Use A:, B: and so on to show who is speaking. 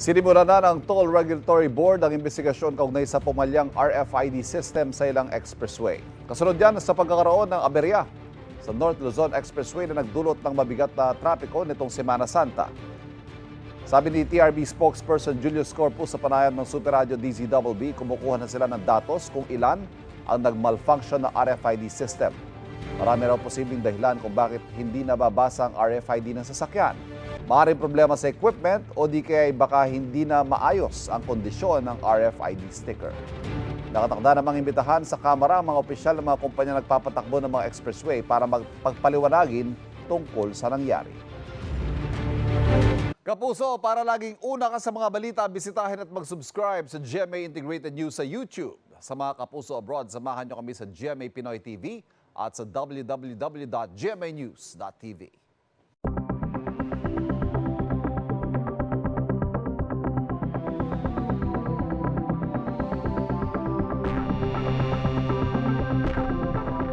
A: Sinimula na ng Toll Regulatory Board ang investigasyon kaugnay sa pumalyang RFID system sa ilang expressway. Kasunod yan sa pagkakaroon ng aberya sa North Luzon Expressway na nagdulot ng mabigat na trapiko nitong Semana Santa. Sabi ni TRB spokesperson Julius Corpus sa panayam ng Super Radio DZBB, kumukuha na sila ng datos kung ilan ang nagmalfunction na RFID system. Marami raw posibleng dahilan kung bakit hindi nababasa ang RFID ng sasakyan. Maaaring problema sa equipment o di kaya baka hindi na maayos ang kondisyon ng RFID sticker. Nakatakda namang imbitahan sa kamera ang mga opisyal ng mga kumpanya nagpapatakbo ng mga expressway para magpagpaliwanagin tungkol sa nangyari. Kapuso, para laging una ka sa mga balita, bisitahin at mag-subscribe sa GMA Integrated News sa YouTube. Sa mga kapuso abroad, samahan nyo kami sa GMA Pinoy TV at sa www.gmanews.tv.